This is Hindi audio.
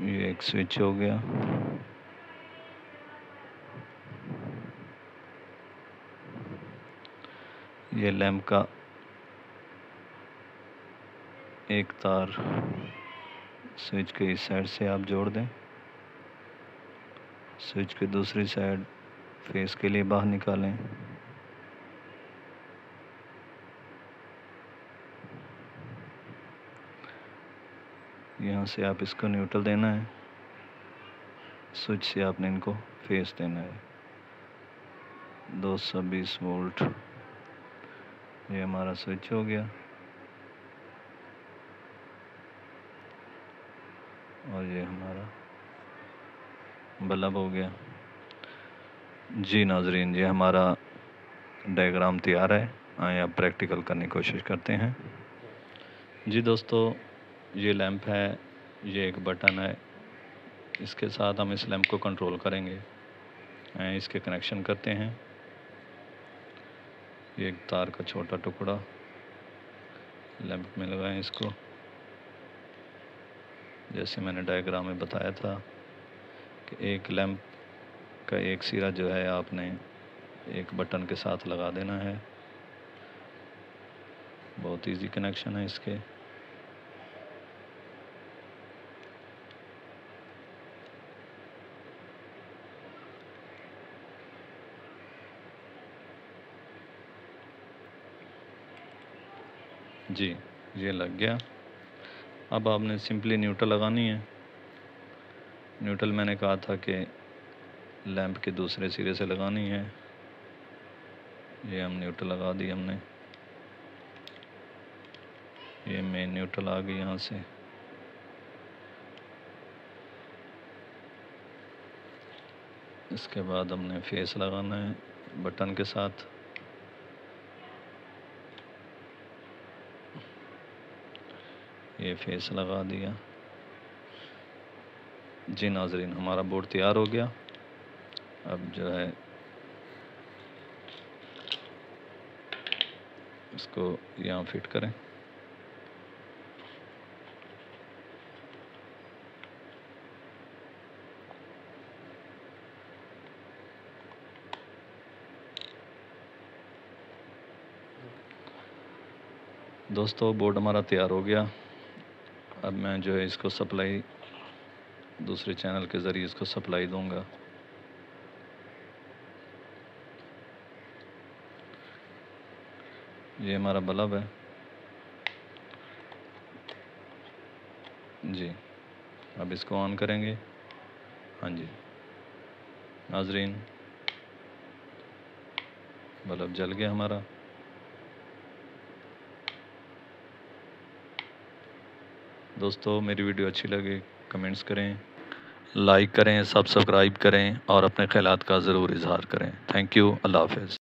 ये एक स्विच हो गया। ये लैंप का एक तार स्विच के इस साइड से आप जोड़ दें, स्विच की दूसरी साइड फेस के लिए बाहर निकालें। यहाँ से आप इसको न्यूट्रल देना है, स्विच से आपने इनको फेस देना है। 220 वोल्ट ये हमारा स्विच हो गया और ये हमारा बल्ब हो गया। जी नाजरीन, ये हमारा डायग्राम तैयार है। आए आप प्रैक्टिकल करने की कोशिश करते हैं। जी दोस्तों, ये लैंप है, ये एक बटन है, इसके साथ हम इस लैंप को कंट्रोल करेंगे। आए इसके कनेक्शन करते हैं। ये एक तार का छोटा टुकड़ा लैंप में लगाएं इसको, जैसे मैंने डायग्राम में बताया था कि एक लैंप का एक सिरा जो है आपने एक बटन के साथ लगा देना है। बहुत इजी कनेक्शन है इसके। जी ये लग गया। अब आपने सिंपली न्यूट्रल लगानी है। न्यूट्रल मैंने कहा था कि लैंप के दूसरे सिरे से लगानी है। ये हम न्यूट्रल लगा दी हमने। ये मेन न्यूट्रल आ गई यहाँ से। इसके बाद हमने फेस लगाना है बटन के साथ। ये फेस लगा दिया। जी नाजरीन, हमारा बोर्ड तैयार हो गया। अब जो है इसको यहाँ फिट करें। दोस्तों, बोर्ड हमारा तैयार हो गया। अब मैं जो है इसको सप्लाई दूसरे चैनल के ज़रिए इसको सप्लाई दूंगा। ये हमारा बल्ब है। जी अब इसको ऑन करेंगे। हाँ जी नाजरीन, बल्ब जल गया हमारा। दोस्तों, मेरी वीडियो अच्छी लगे कमेंट्स करें, लाइक करें, सब्सक्राइब करें और अपने ख्यालात का ज़रूर इजहार करें। Thank you. अल्लाह हाफ़िज़।